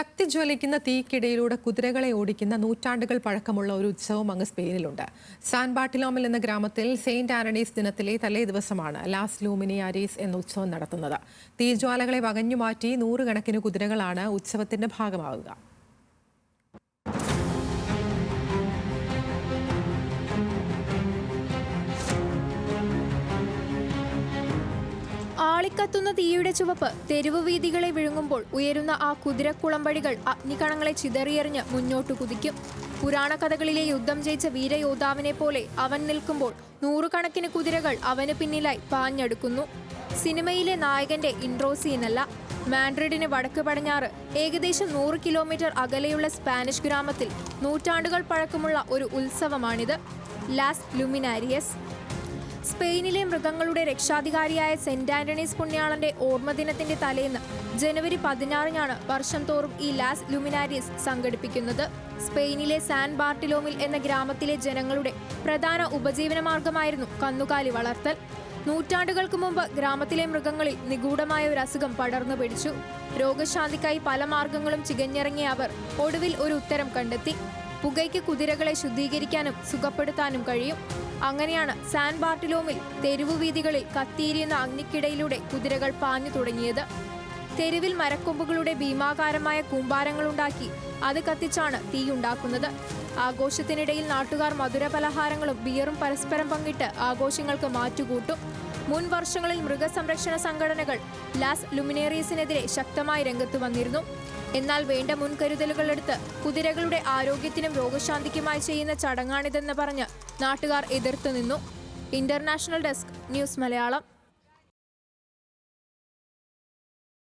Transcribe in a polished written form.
കത്തിജ്വലിക്കുന്ന തീക്കിടയിലൂടെ കുതിരകളെ ഓടിക്കുന്ന നൂറ്റാണ്ടുകൾ പഴക്കമുള്ള ഒരു ഉത്സവം അങ്ങ് സ്പെയിനിലുണ്ട്. സാൻ ബാർട്ടിലോമിൽ എന്ന ഗ്രാമത്തിൽ സെയിന്റ് ആന്റണീസ് ദിനത്തിലെ തലേ ദിവസമാണ് ലാസ് ലൂമിനിയാരീസ് എന്ന ഉത്സവം നടത്തുന്നത്. തീജ്വാലകളെ വകഞ്ഞുമാറ്റി നൂറുകണക്കിന് കുതിരകളാണ് ഉത്സവത്തിന്റെ ഭാഗമാവുക. ആളിക്കത്തുന്ന തീയുടെ ചുവപ്പ് തെരുവ് വീതികളെ വിഴുങ്ങുമ്പോൾ ഉയരുന്ന ആ കുതിരക്കുളമ്പടികൾ അഗ്നികണങ്ങളെ ചിതറിയെറിഞ്ഞ് മുന്നോട്ടു കുതിക്കും. പുരാണ കഥകളിലെ യുദ്ധം ജയിച്ച വീരയോദ്ധാവിനെ പോലെ അവൻ നിൽക്കുമ്പോൾ നൂറുകണക്കിന് കുതിരകൾ അവന് പിന്നിലായി പാഞ്ഞെടുക്കുന്നു. സിനിമയിലെ നായകന്റെ ഇൻട്രോ സീനല്ല. മാഡ്രിഡിന് വടക്ക് പടിഞ്ഞാറ് ഏകദേശം 100 കിലോമീറ്റർ അകലെയുള്ള സ്പാനിഷ് ഗ്രാമത്തിൽ നൂറ്റാണ്ടുകൾ പഴക്കമുള്ള ഒരു ഉത്സവമാണിത്, ലാസ് ലുമിനാരിയസ്. സ്പെയിനിലെ മൃഗങ്ങളുടെ രക്ഷാധികാരിയായ സെന്റ് ആന്റണീസ് പുണ്യാളന്റെ ഓർമ്മദിനത്തിന്റെ തലേന്ന് ജനുവരി 16-നാണ് വർഷം തോറും ഈ ലാസ് ലുമിനാരിയസ് സംഘടിപ്പിക്കുന്നത്. സ്പെയിനിലെ സാൻ ബാർട്ടിലോമിൽ എന്ന ഗ്രാമത്തിലെ ജനങ്ങളുടെ പ്രധാന ഉപജീവന മാർഗമായിരുന്നു കന്നുകാലി വളർത്തൽ. നൂറ്റാണ്ടുകൾക്ക് മുമ്പ് ഗ്രാമത്തിലെ മൃഗങ്ങളിൽ നിഗൂഢമായ ഒരു അസുഖം പടർന്നു പിടിച്ചു. രോഗശാന്തിക്കായി പല മാർഗങ്ങളും ചികഞ്ഞിറങ്ങിയ അവർ ഒടുവിൽ ഒരു ഉത്തരം കണ്ടെത്തി. പുകയ്ക്ക് കുതിരകളെ ശുദ്ധീകരിക്കാനും സുഖപ്പെടുത്താനും കഴിയും. അങ്ങനെയാണ് സാൻ ബാർട്ടിലോമിൽ തെരുവു വീതികളിൽ കത്തിയിരിയുന്ന അഗ്നിക്കിടയിലൂടെ കുതിരകൾ പാഞ്ഞു തുടങ്ങിയത്. തെരുവിൽ മരക്കൊമ്പുകളുടെ ഭീമാകാരമായ കൂമ്പാരങ്ങളുണ്ടാക്കി അത് കത്തിച്ചാണ് തീയുണ്ടാക്കുന്നത്. ആഘോഷത്തിനിടയിൽ നാട്ടുകാർ മധുര പലഹാരങ്ങളും ബിയറും പരസ്പരം പങ്കിട്ട് ആഘോഷങ്ങൾക്ക് മാറ്റുകൂട്ടും. മുൻ വർഷങ്ങളിൽ മൃഗസംരക്ഷണ സംഘടനകൾ ലാസ് ലുമിനേറിയസിനെതിരെ ശക്തമായി രംഗത്ത് വന്നിരുന്നു. എന്നാൽ വേണ്ട മുൻകരുതലുകളെടുത്ത് കുതിരകളുടെ ആരോഗ്യത്തിനും രോഗശാന്തിക്കുമായി ചെയ്യുന്ന ചടങ്ങാണിതെന്ന് പറഞ്ഞ് നാട്ടുകാർ എതിർത്തു നിന്നു. International desk, news Malayalam.